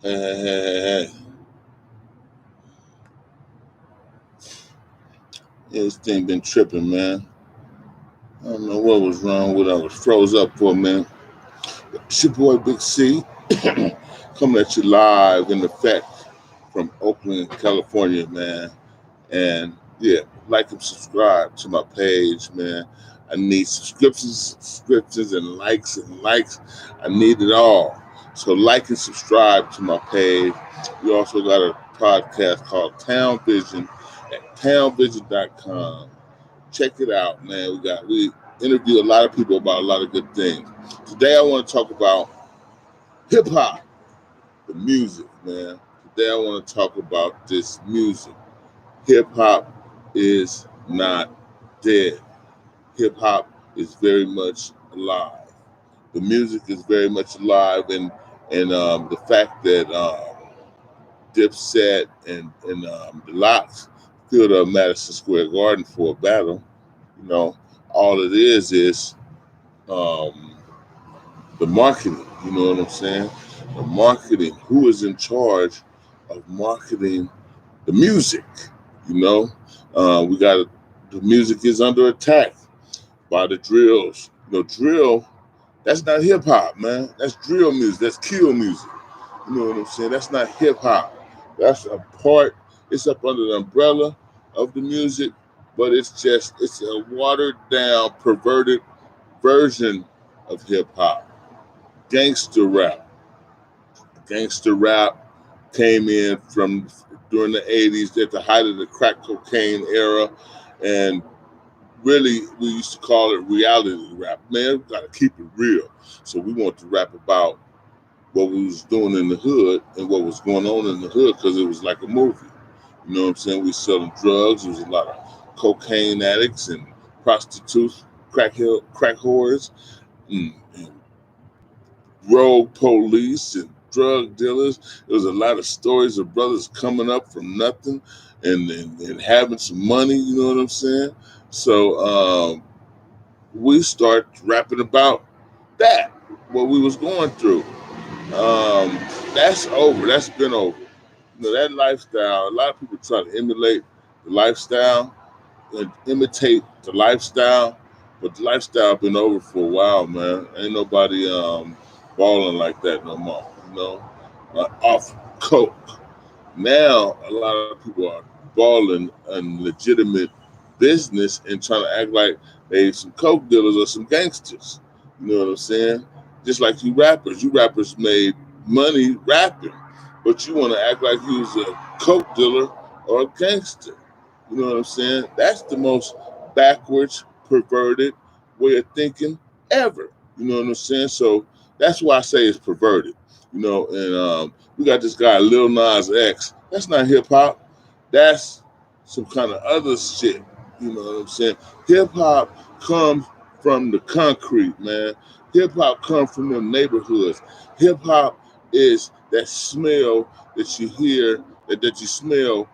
Hey. Yeah, this thing been tripping, man. I don't know what was wrong with it. I was froze up for a minute. It's your boy Big C coming at you live in effect from Oakland, California, man. And yeah, like and subscribe to my page, man. I need subscriptions, and likes and likes. I need it all. So like and subscribe to my page. We also got a podcast called Town Vision at townvision.com. Check it out, man. We interview a lot of people about a lot of good things. Today I want to talk about hip hop, the music, man. Today I want to talk about this music. Hip hop is not dead. Hip hop is very much alive. The music is very much alive, and the fact that Dipset and the Locks filled up Madison Square Garden for a battle. You know, all it is um, the marketing. You know what I'm saying? The marketing. Who is in charge of marketing the music? You know, we got the music is under attack by the drills. Drill. That's not hip hop, man. That's drill music. That's kill music. You know what I'm saying? That's not hip hop. That's a part. It's up under the umbrella of the music, but it's a watered down, perverted version of hip hop. Gangster rap. Gangster rap came in from during the 80s at the height of the crack cocaine era, and really we used to call it reality rap. Man, we gotta keep it real. So we want to rap about what we was doing in the hood and what was going on in the hood because it was like a movie. You know what I'm saying? We selling drugs. There was a lot of cocaine addicts and prostitutes, crack whores, and rogue police and drug dealers. There was a lot of stories of brothers coming up from nothing and having some money. You know what I'm saying? So we start rapping about that, what we was going through. Um, that's over. That's been over. That lifestyle. A lot of people try to emulate the lifestyle and imitate the lifestyle, but the lifestyle been over for a while, man. Ain't nobody balling like that no more. Off coke. Now a lot of people are balling in legitimate business and trying to act like they some coke dealers or some gangsters. You know what I'm saying? Just like you rappers. You rappers made money rapping, but you want to act like you was a coke dealer or a gangster. You know what I'm saying? That's the most backwards, perverted way of thinking ever. You know what I'm saying? So that's why I say it's perverted. And we got this guy Lil Nas X. That's not hip hop. That's some kind of other shit. You know what I'm saying? Hip hop comes from the concrete, man. Hip hop comes from them neighborhoods. Hip hop is that smell that you hear, that you smell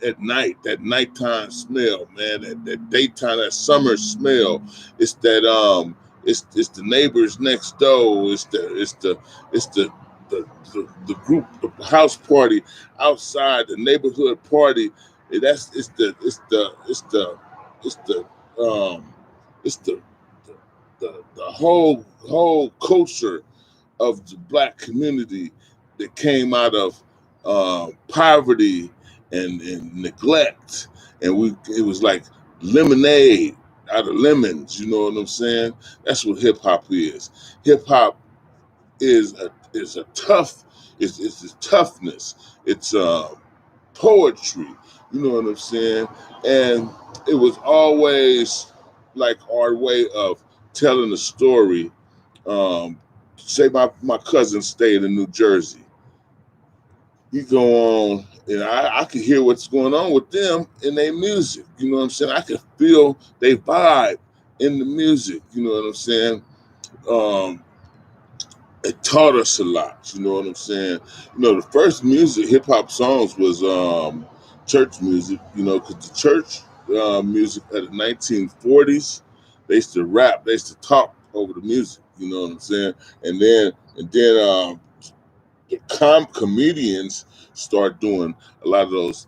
at night, that nighttime smell, man. That daytime, that summer smell. It's that it's the neighbors next door. It's the group, the house party outside, the neighborhood party. That's it's the um it's the whole culture of the black community that came out of poverty and neglect, and it was like lemonade out of lemons. You know what I'm saying? That's what hip hop is. Hip hop is a tough. It's a toughness. It's poetry. You know what I'm saying? And it was always like our way of telling a story. Say my cousin stayed in New Jersey. You go on, and I could hear what's going on with them in their music. You know what I'm saying? I could feel they vibe in the music. You know what I'm saying? Um, it taught us a lot. You know what I'm saying? The first music, hip hop songs was church music. Because the church music of the 1940s, they used to rap, they used to talk over the music. You know what I'm saying? And then comedians start doing a lot of those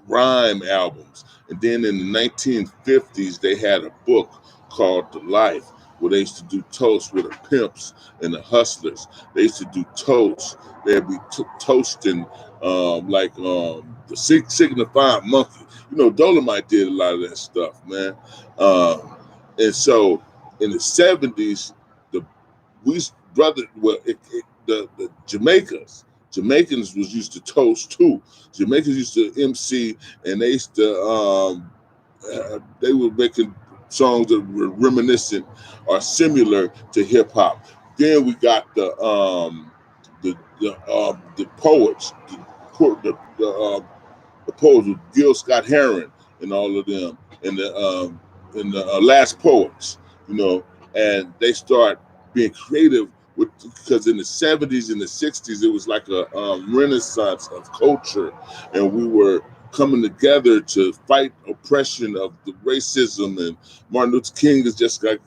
rhyme albums. And then in the 1950s, they had a book called The Life, where they used to do toasts with the pimps and the hustlers. They used to do toasts. They'd be toasting the signifying monkey. You know, Dolomite did a lot of that stuff, man. And so in the 70s, the we brother, well, the Jamaicans was used to toast too. Jamaicans used to MC, and they used to they were making songs that were reminiscent or similar to hip hop. Then we got the poets, the poets with Gil Scott Heron and all of them, and the last poets, you know, and they start being creative with, because in the 70s and the 60s it was like a renaissance of culture, and we were coming together to fight oppression of the racism, and Martin Luther King has just got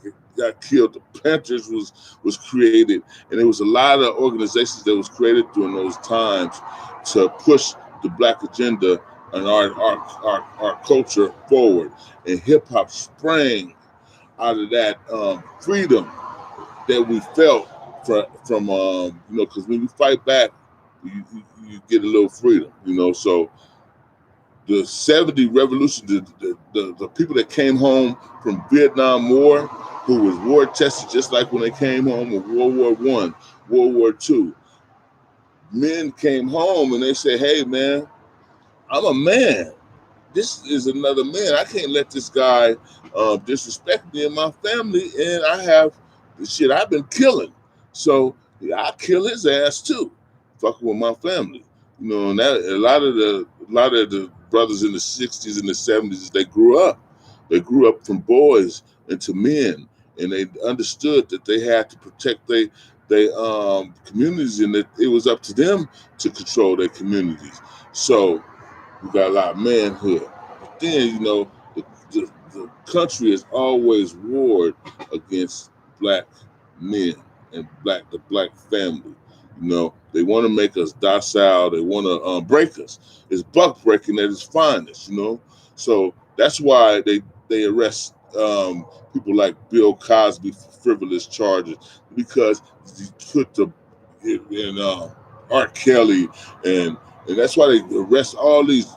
killed. The Panthers was created, and there was a lot of organizations that was created during those times to push the black agenda and our culture forward. And hip hop sprang out of that freedom that we felt from you know, because when you fight back, you get a little freedom, you know. So the 70 revolution, the people that came home from Vietnam War, who was war tested just like when they came home of World War One, World War Two, men came home and they said, "Hey, man, I'm a man. This is another man. I can't let this guy disrespect me and my family, and I have the shit I've been killing. So yeah, I kill his ass too, fucking with my family." You know, and that a lot of the brothers in the 60s and the 70s, they grew up. They grew up from boys into men, and they understood that they had to protect they communities, and that it was up to them to control their communities. So we got a lot of manhood. But then, you know, the country has always warred against black men and the black family. You know, they want to make us docile. They want to break us. It's buck breaking at its finest. You know, so that's why they arrest people like Bill Cosby for frivolous charges, because he put the in R. Kelly, and and that's why they arrest all these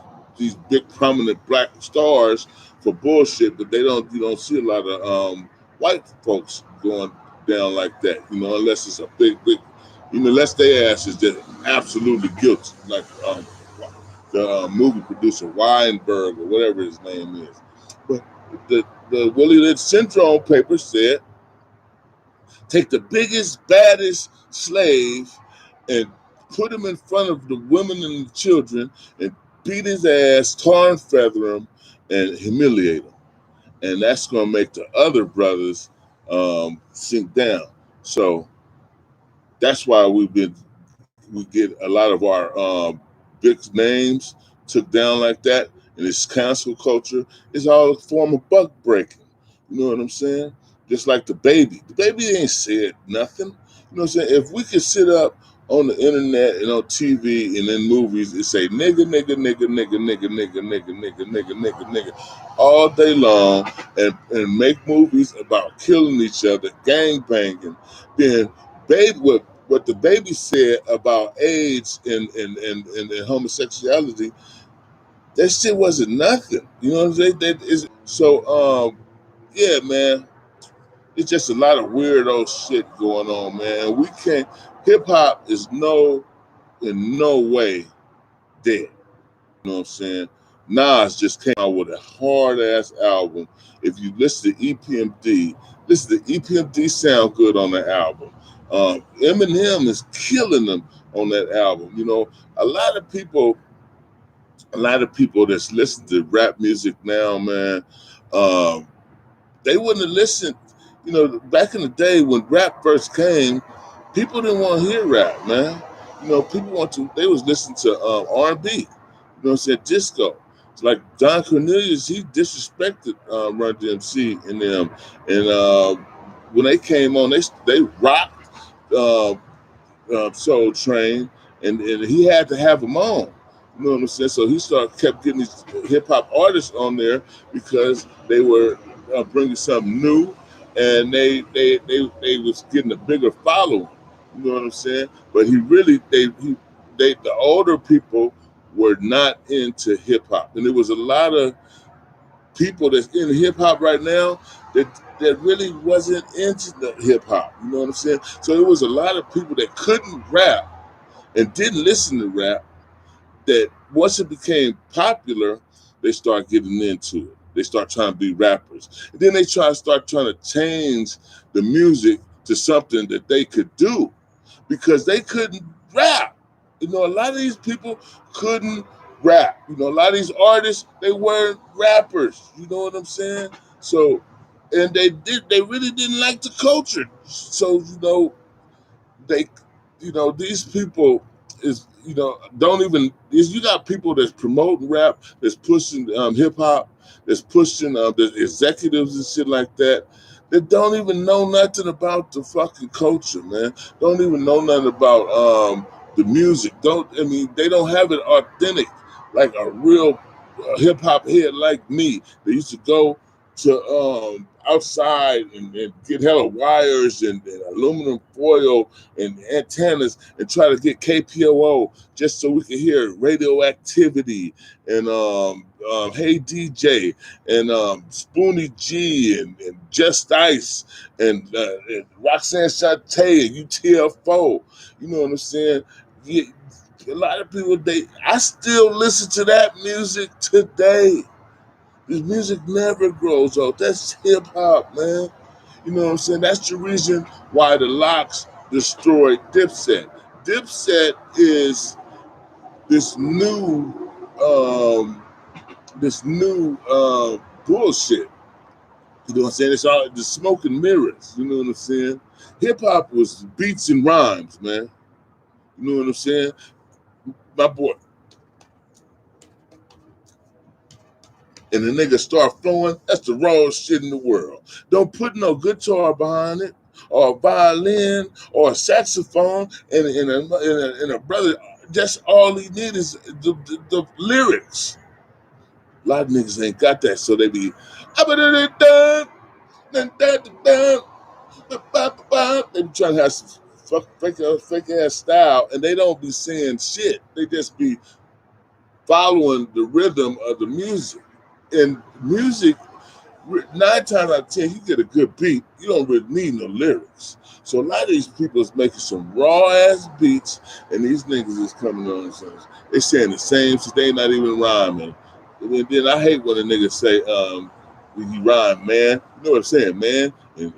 big prominent black stars for bullshit. But you don't see a lot of white folks going down like that, you know, unless it's a big, you know, unless their ass is just absolutely guilty, like the movie producer Weinberg or whatever his name is. But the Willie Lynch Syndrome paper said, take the biggest, baddest slave and put him in front of the women and the children and beat his ass, tar and feather him, and humiliate him. And that's going to make the other brothers sink down. So that's why we get a lot of our big names took down like that, and this cancel culture is all a form of buck breaking. You know what I'm saying? Just like the baby. The baby ain't said nothing. You know what I'm saying? If we could sit up on the internet and on TV and in movies and say nigga, nigga, nigga, nigga, nigga, nigga, nigga, nigga, nigga, nigga, nigga all day long, and make movies about killing each other, gang banging, then baby, what the baby said about AIDS and homosexuality, that shit wasn't nothing. You know what I'm saying? So yeah, man, it's just a lot of weirdo shit going on, man. We can't. Hip hop is in no way dead. You know what I'm saying? Nas just came out with a hard ass album. If you listen to EPMD, sound good on the album. Eminem is killing them on that album. You know, a lot of people, that's listening to rap music now, man, um, they wouldn't have listened. You know, back in the day when rap first came, people didn't want to hear rap, man. You know, they was listening to R&B. You know what I'm saying? Disco. It's like Don Cornelius, he disrespected Run DMC and them. And when they came on, they rocked. Uh, Soul Train, and he had to have them on. You know what I'm saying? So he kept getting these hip hop artists on there because they were bringing something new, and they was getting a bigger following. You know what I'm saying? But he really they the older people were not into hip hop, and there was a lot of people that's in hip hop right now that really wasn't into the hip hop. You know what I'm saying? So there was a lot of people that couldn't rap and didn't listen to rap, that once it became popular, they start getting into it. They start trying to be rappers. And then they start trying to change the music to something that they could do because they couldn't rap. You know, a lot of these people couldn't rap. You know, a lot of these artists, they weren't rappers. You know what I'm saying? So, and they really didn't like the culture. So, they these people is don't even is you got people that's promoting rap, that's pushing hip hop, that's pushing the executives and shit like that, that don't even know nothing about the fucking culture, man. Don't even know nothing about the music. They don't have it authentic like a real hip hop head like me. They used to go to outside and get hella wires and aluminum foil and antennas and try to get KPOO just so we could hear radioactivity and Hey DJ and Spoonie G and Just Ice and Roxanne Shante and UTFO. You know what I'm saying? Yeah, a lot of people, I still listen to that music today. This music never grows old. That's hip hop, man. You know what I'm saying? That's the reason why the Locks destroyed Dipset. Dipset is this new, um, bullshit. You know what I'm saying? It's all the smoke and mirrors. You know what I'm saying? Hip hop was beats and rhymes, man. You know what I'm saying? My boy, and the nigga start flowing, that's the rawest shit in the world. Don't put no guitar behind it, or a violin, or a saxophone, and a brother. Just all he need is the lyrics. A lot of niggas ain't got that, so they be. They be trying to have some fake ass style, and they don't be saying shit. They just be following the rhythm of the music. And music, 9 times out of 10, you get a good beat, you don't really need no lyrics. So a lot of these people is making some raw ass beats, and these niggas is coming on and saying they saying the same shit. They not even rhyming. And then I hate when a nigga say, "He rhyme, man." You know what I'm saying, man? And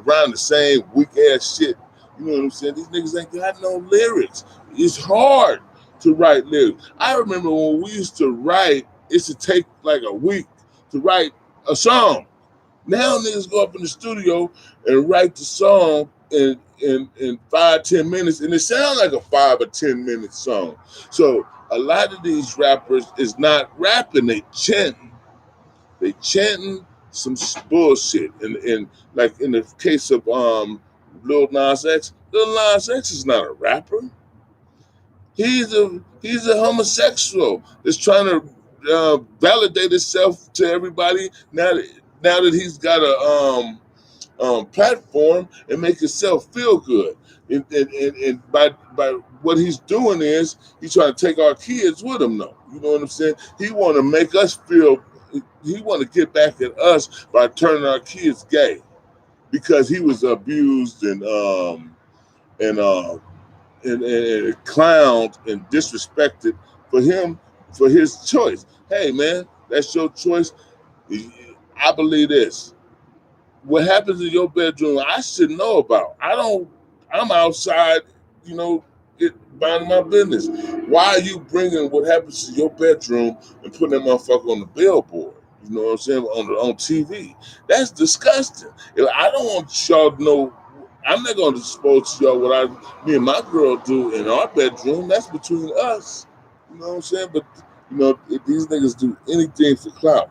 rhyme the same weak ass shit. You know what I'm saying? These niggas ain't got no lyrics. It's hard to write lyrics. I remember when we used to write, it used to take like a week to write a song. Now niggas go up in the studio and write the song in 5-10 minutes, and it sounds like a 5 or 10 minute song. So a lot of these rappers is not rapping; they chanting. They chanting some bullshit. And like in the case of Lil Nas X, Lil Nas X is not a rapper. He's a homosexual that's trying to validate himself to everybody now that he's got a platform and make himself feel good. And by what he's doing is he's trying to take our kids with him though. You know what I'm saying? He want to make us feel. He want to get back at us by turning our kids gay because he was abused and uh, and clowned and disrespected for his choice. Hey man, that's your choice. I believe this. What happens in your bedroom, I should know about. I'm outside, you know, minding my business. Why are you bringing what happens to your bedroom and putting that motherfucker on the billboard? You know what I'm saying? On TV. That's disgusting. If I don't want y'all to know. I'm not going to expose to y'all what me and my girl do in our bedroom. That's between us. You know what I'm saying? But these niggas do anything for clout.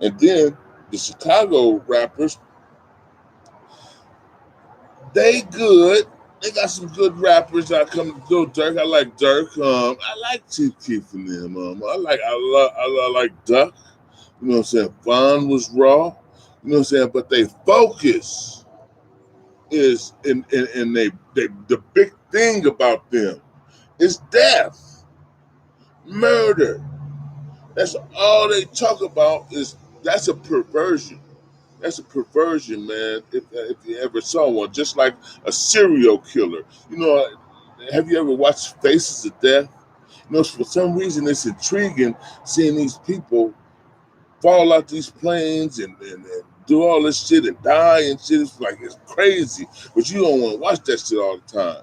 And then the Chicago rappers, they good, They got some good rappers that come to do. Dirk, I like Dirk. I like Chief Keef and them. I like Duck. You know what I'm saying? Vaughn was raw. You know what I'm saying? But they focus is in they the big thing about them is death, murder. That's all they talk about. Is that's a perversion. That's a perversion, man. If you ever saw one, just like a serial killer. You know, have you ever watched Faces of Death? You know, for some reason it's intriguing seeing these people fall out these planes and do all this shit and die and shit. It's like it's crazy, but you don't want to watch that shit all the time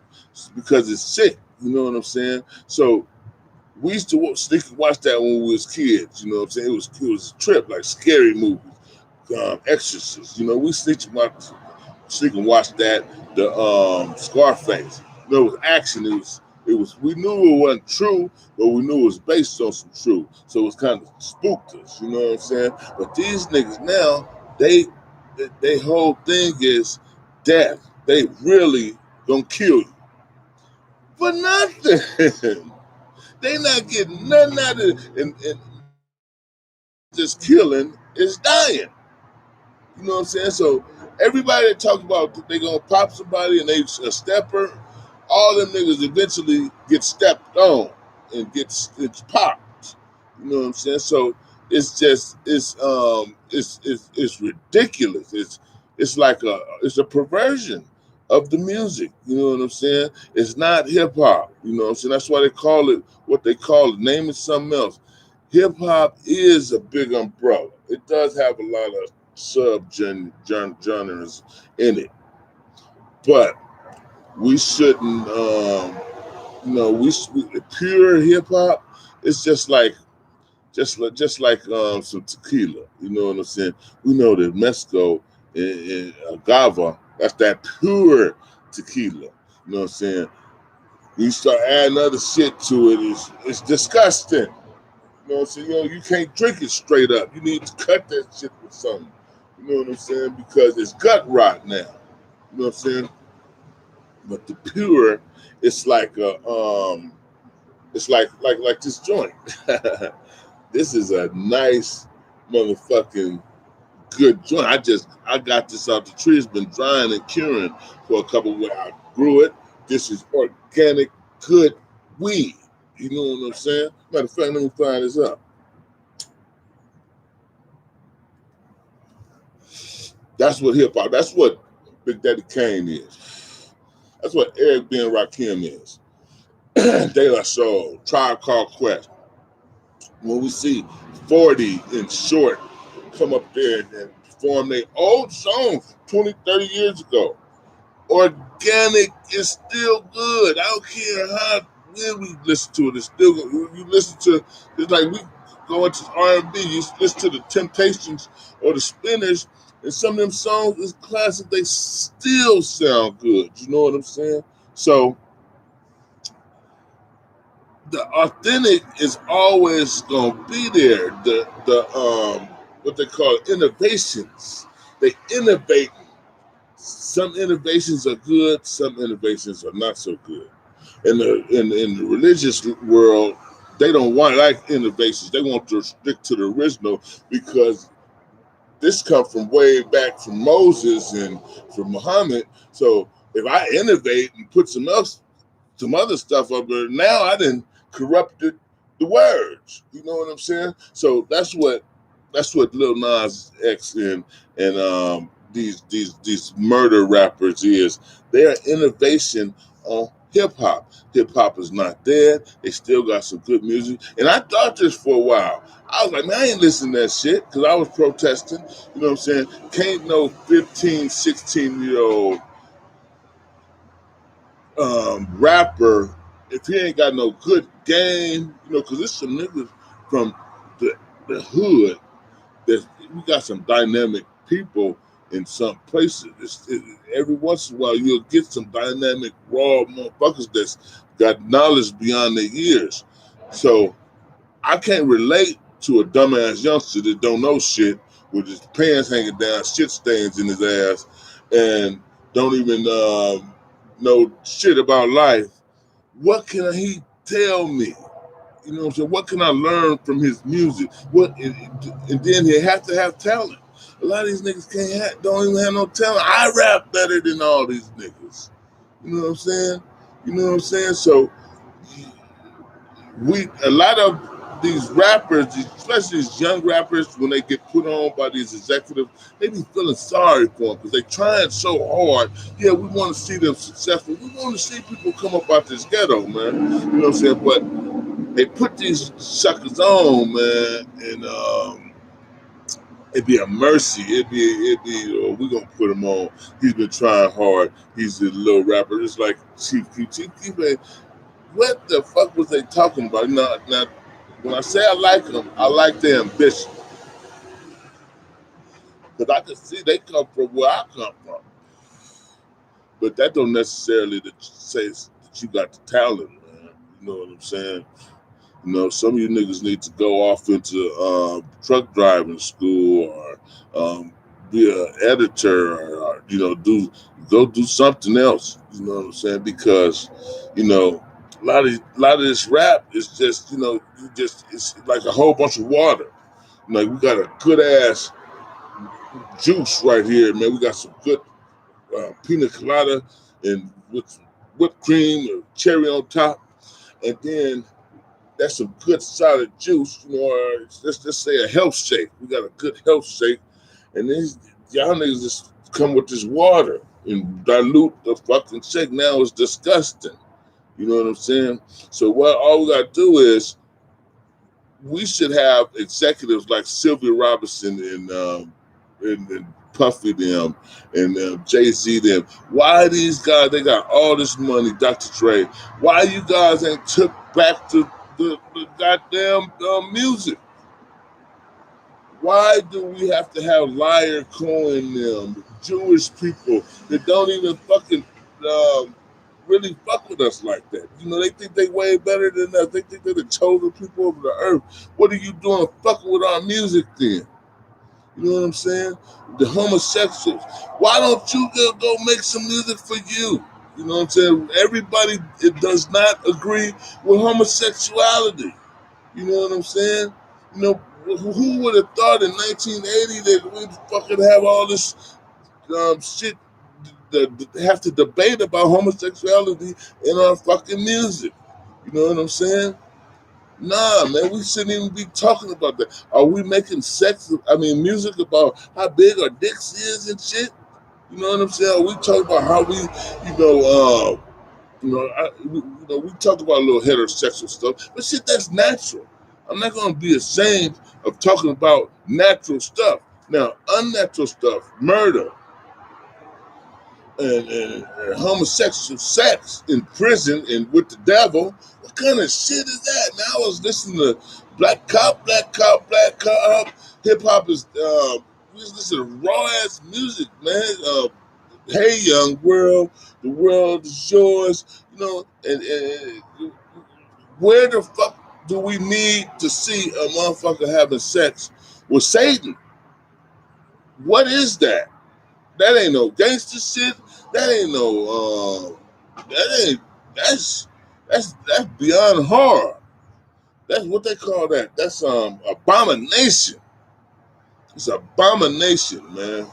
because it's sick. You know what I'm saying? So we used to sneak and watch that when we was kids. You know what I'm saying? It was a trip, like scary movies, Exorcist. You know, we sneak and watch that. The Scarface. You know, it was action. It was. We knew it wasn't true, but we knew it was based on some truth. So it was kind of spooked us. You know what I'm saying? But these niggas now, they whole thing is death. They really gonna kill you for nothing. They not getting nothing out of it, and just killing is dying. You know what I'm saying? So everybody that talks about they gonna pop somebody and they a stepper, all them niggas eventually get stepped on and it's popped. You know what I'm saying? So it's just it's ridiculous. It's like it's a perversion of the music. You know what I'm saying? It's not hip hop. You know what I'm saying? That's why they call it what they call it. Name it something else. Hip hop is a big umbrella. It does have a lot of genres in it, but we shouldn't. Pure hip hop. It's just like some tequila. You know what I'm saying? We know that Mexico and agave. That's that pure tequila. You know what I'm saying? You start adding other shit to it. It's disgusting. You know what I'm saying? You can't drink it straight up. You need to cut that shit with something. You know what I'm saying? Because it's gut rot now. You know what I'm saying? But the pure, it's like it's like this joint. This is a nice motherfucking good joint. I got this out the tree. It's been drying and curing for a couple of weeks. I grew it. This is organic, good weed. You know what I'm saying? Matter of fact, let me find this up. That's what hip hop. That's what Big Daddy Kane is. That's what Eric B. and Rakim is. De La Soul, Tribe Called Quest. When we see 40 and Short come up there and perform their old songs 20, 30 years ago, organic is still good. I don't care how when we listen to it. It's still good. You listen to it's like we go into R&B. You listen to the Temptations or the Spinners, and some of them songs is classic. They still sound good. You know what I'm saying? So the authentic is always gonna be there. The what they call innovations. They innovate. Some innovations are good, some innovations are not so good. In the religious world, they don't want like innovations. They want to stick to the original because this comes from way back from Moses and from Muhammad. So if I innovate and put some other stuff up there, now I didn't corrupted the words. You know what I'm saying? So that's what Lil Nas X and these murder rappers is. They're innovation on hip hop. Hip hop is not dead. They still got some good music. And I thought this for a while. I was like, man, I ain't listening to that shit because I was protesting. You know what I'm saying? Can't no 15, 16-year-old rapper if he ain't got no good game, because there's some niggas from the hood that we got some dynamic people in some places. Every once in a while you'll get some dynamic raw motherfuckers that's got knowledge beyond their years. So I can't relate to a dumbass youngster that don't know shit with his pants hanging down, shit stains in his ass, and don't even know shit about life, what can he tell me? You know what I'm saying? What can I learn from his music? And then he has to have talent. A lot of these niggas don't even have no talent. I rap better than all these niggas. You know what I'm saying? You know what I'm saying? So a lot of these rappers, especially these young rappers, when they get put on by these executives, they be feeling sorry for them because they trying so hard. Yeah, we want to see them successful. We want to see people come up out this ghetto, man. You know what I'm saying? But they put these suckers on, man, and it'd be a mercy. We gonna put him on. He's been trying hard. He's a little rapper. It's like Chief Keef. What the fuck was they talking about? Now, when I say I like them, I like their ambition. Because I can see they come from where I come from. But that don't necessarily say that you got the talent, man. You know what I'm saying? You know, some of you niggas need to go off into truck driving school or be an editor or go do something else. You know what I'm saying? Because, you know, a lot of this rap is just, it's like a whole bunch of water. Like we got a good ass juice right here, man. We got some good pina colada and with some whipped cream or cherry on top, and then that's some good solid juice, or let's just say a health shake. We got a good health shake, and then y'all niggas just come with this water and dilute the fucking shake. Now it's disgusting. You know what I'm saying? So what all we gotta do is we should have executives like Sylvia Robinson and Puffy them and Jay-Z them. Why these guys, they got all this money, Dr. Dre, why you guys ain't took back the goddamn music? Why do we have to have Liar Cohen them, Jewish people that don't even fucking really fuck with us like that? You know, they think they way better than us. They think they're the chosen people of the earth. What are you doing fucking with our music then? You know what I'm saying? The homosexuals. Why don't you go make some music for you? You know what I'm saying? Everybody does not agree with homosexuality. You know what I'm saying? You know, who would have thought in 1980 that we'd fucking have all this shit have to debate about homosexuality in our fucking music? You know what I'm saying? Nah, man, we shouldn't even be talking about that. Are we making music about how big our dicks is and shit? You know what I'm saying? Are we talking about how we, we talk about a little heterosexual stuff, but shit, that's natural. I'm not gonna be ashamed of talking about natural stuff. Now, unnatural stuff, murder, and homosexual sex in prison and with the devil. What kind of shit is that? Now I was listening to Black Cop, Black Cop, Black Cop. Hip hop is we just listen to raw ass music, man. Hey young world, the world is yours. You know, and where the fuck do we need to see a motherfucker having sex with Satan? What is that? That ain't no gangster shit. That ain't no that ain't that's beyond horror. That's what they call that. That's abomination. It's abomination, man.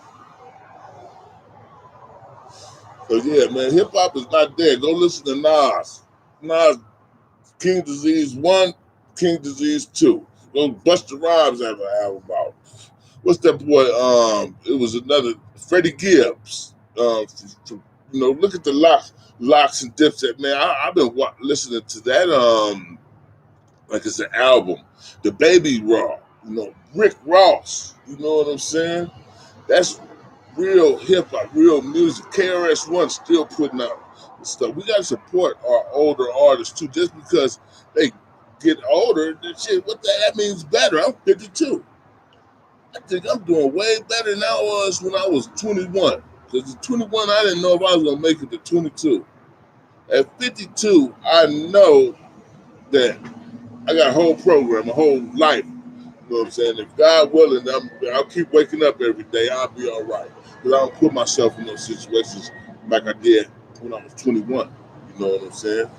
So yeah, man, hip hop is not there. Go listen to Nas. Nas, King Disease 1, King Disease 2. Go Busta Rhymes have an album out. What's that boy? It was another Freddie Gibbs. Look at the locks and Dipset, man. I've been listening to that. Like it's an album. The Baby Raw. Rick Ross. You know what I'm saying? That's real hip hop, real music. KRS-One still putting out stuff. We gotta support our older artists too. Just because they get older, that means better. I'm 52. I think I'm doing way better than I was when I was 21. Because at 21, I didn't know if I was going to make it to 22. At 52, I know that I got a whole program, a whole life. You know what I'm saying? If God willing, I'll keep waking up every day. I'll be all right. Because I don't put myself in those situations like I did when I was 21. You know what I'm saying?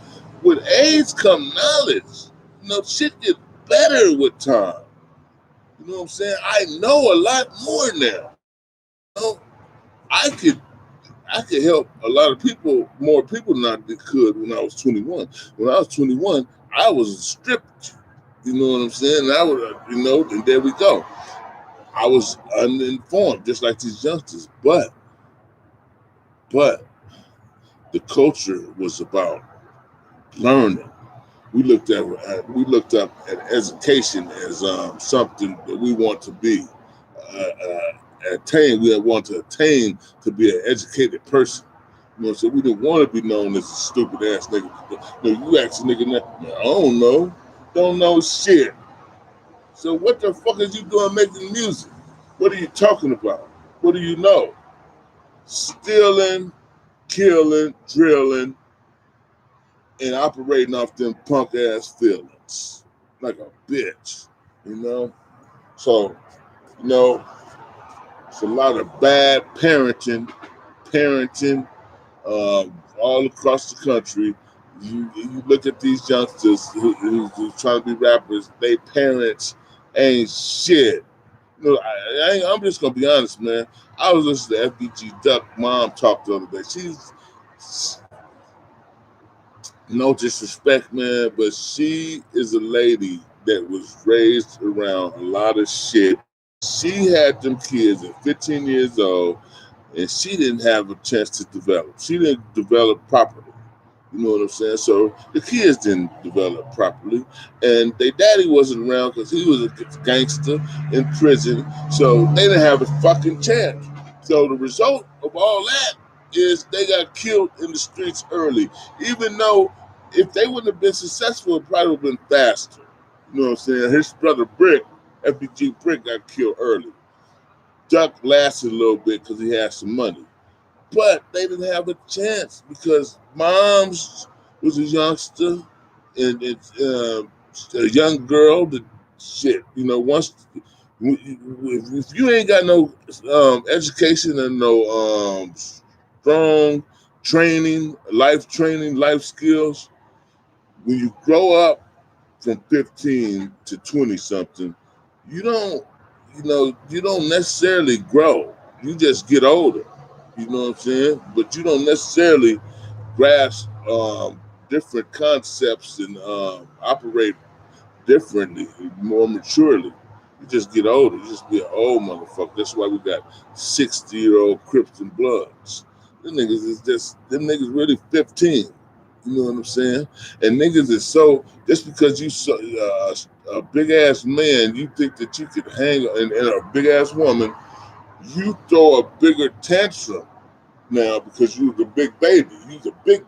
With age come knowledge. You know, shit get better with time. You know what I'm saying? I know a lot more now. You know, I could I could help a lot of people, more people than I could when I was 21. When I was 21, I was stripped. You know what I'm saying? And I would, and there we go. I was uninformed, just like these youngsters. But the culture was about learning. We looked up at education as something that we want to be attain. We want to attain to be an educated person. You know, so we didn't want to be known as a stupid ass nigga. You ask a nigga now, man, I don't know shit. So what the fuck is you doing making music? What are you talking about? What do you know? Stealing, killing, drilling, and operating off them punk ass feelings like a bitch, you know. So, you know, it's a lot of bad parenting, all across the country. You look at these youngsters who trying to be rappers. They parents ain't shit. You know, I'm just gonna be honest, man. I was listening to FBG Duck mom talk the other day. She's no disrespect, man, but she is a lady that was raised around a lot of shit. She had them kids at 15 years old, and she didn't have a chance to develop. She didn't develop properly. You know what I'm saying? So the kids didn't develop properly, and their daddy wasn't around because he was a gangster in prison. So they didn't have a fucking chance. So the result of all that is they got killed in the streets early. Even though if they wouldn't have been successful, it probably would have been faster. You know what I'm saying? His brother Brick, FBG Brick, got killed early. Duck lasted a little bit because he had some money. But they didn't have a chance because Moms was a youngster and it's a young girl. That shit, once if you ain't got no education and no strong training, life skills, when you grow up from 15 to 20 something, you don't, you don't necessarily grow. You just get older. You know what I'm saying? But you don't necessarily grasp different concepts and operate differently, more maturely. You just get older. You just be an old motherfucker. That's why we got 60-year-old Crips and Bloods. Them niggas really 15. You know what I'm saying? And niggas is so, just because you so, a big ass man, you think that you could hang, and a big ass woman, you throw a bigger tantrum now because you're the big baby. You're the big,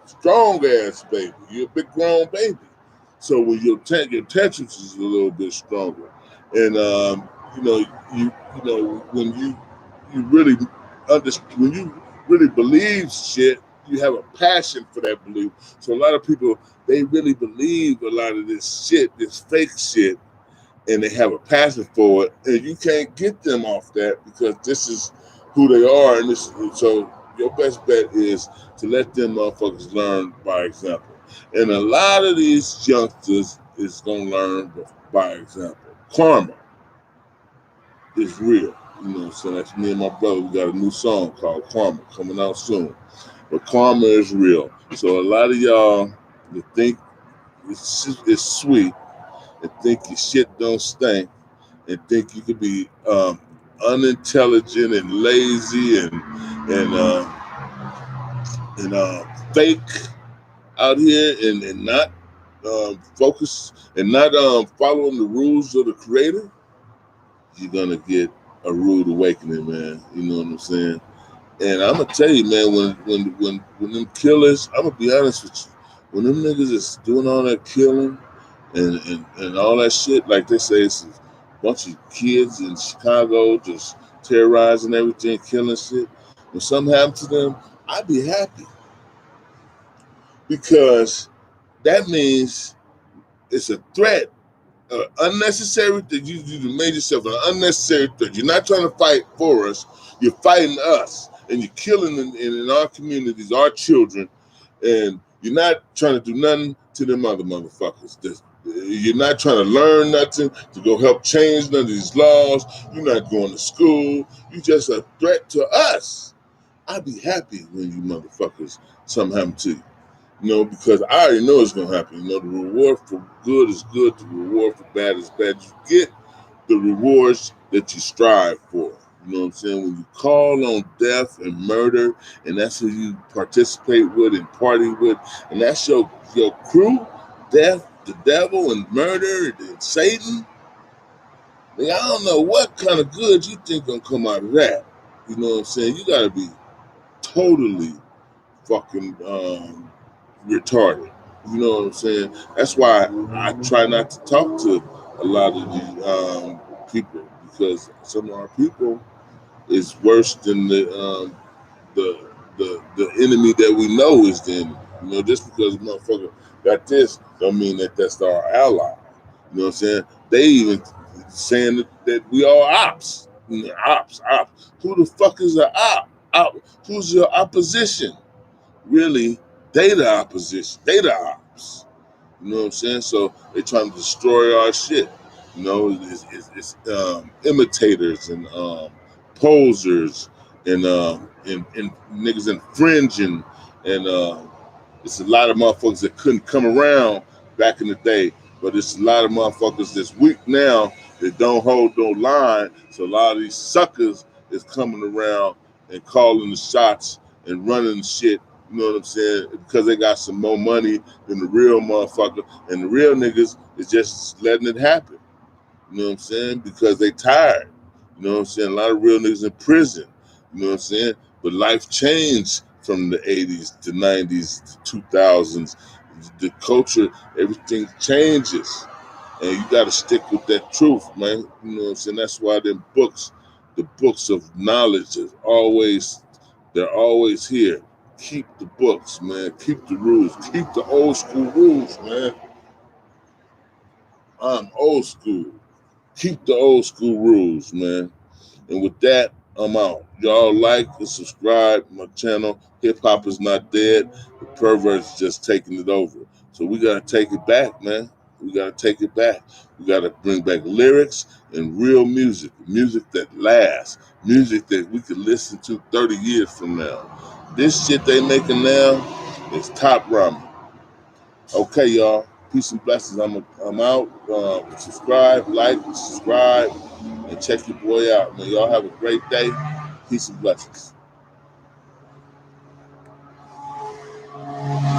strong ass baby. You're a big grown baby. So when your tantrums is a little bit stronger, and you know when you really when you really believe shit, you have a passion for that belief. So a lot of people, they really believe a lot of this shit, this fake shit, and they have a passion for it, and you can't get them off that because this is who they are, and so your best bet is to let them motherfuckers learn by example. And a lot of these youngsters is gonna learn by example. Karma is real. You know what I'm saying? That's me and my brother. We got a new song called Karma coming out soon. But karma is real. So a lot of y'all that think it's sweet and think your shit don't stink and think you could be unintelligent and lazy and fake out here and not focus and not following the rules of the creator, you're gonna get a rude awakening, man. You know what I'm saying? And I'm gonna tell you, man, when them killers, I'm gonna be honest with you, when them niggas is doing all that killing and all that shit, like they say, it's a bunch of kids in Chicago just terrorizing everything, killing shit. When something happened to them, I'd be happy because that means it's a threat, unnecessary that you made yourself an unnecessary threat. You're not trying to fight for us, you're fighting us. and you're killing in our communities, our children, and you're not trying to do nothing to them other motherfuckers. You're not trying to learn nothing to go help change none of these laws. You're not going to school. You just a threat to us. I'd be happy when you motherfuckers something happen to you. Because I already know it's gonna happen. The reward for good is good, the reward for bad is bad. You get the rewards that you strive for. You know what I'm saying? When you call on death and murder, and that's who you participate with and party with, and that's your crew, death, the devil, and murder, and Satan. I don't know what kind of good you think gonna come out of that. You know what I'm saying? You gotta be totally fucking retarded. You know what I'm saying? That's why I try not to talk to a lot of these people, because some of our people is worse than the the enemy that we know is the enemy. Just because a motherfucker got this don't mean that that's our ally. You know what I'm saying? They even saying that we all ops. Ops. Who the fuck is an op? Who's your opposition? Really, they the opposition. They the ops. You know what I'm saying? So they trying to destroy our shit. It's imitators and posers and niggas infringing and it's a lot of motherfuckers that couldn't come around back in the day, but it's a lot of motherfuckers that's weak now that don't hold no line. So a lot of these suckers is coming around and calling the shots and running the shit. You know what I'm saying? Because they got some more money than the real motherfucker, and the real niggas is just letting it happen. You know what I'm saying? Because they tired. You know what I'm saying? A lot of real niggas in prison. You know what I'm saying? But life changed from the 80s to 90s to 2000s. The culture, everything changes. And you got to stick with that truth, man. You know what I'm saying? That's why them books, the books of knowledge, they're always here. Keep the books, man. Keep the rules. Keep the old school rules, man. I'm old school. Keep the old school rules, man. And with that, I'm out. Y'all like and subscribe my channel. Hip hop is not dead. The perverts just taking it over. So we gotta take it back, man. We gotta take it back. We gotta bring back lyrics and real music, music that lasts, music that we could listen to 30 years from now. This shit they making now is top ramen. Okay, y'all. Peace and blessings. I'm out. Subscribe, like, subscribe, and check your boy out, man. Y'all have a great day. Peace and blessings.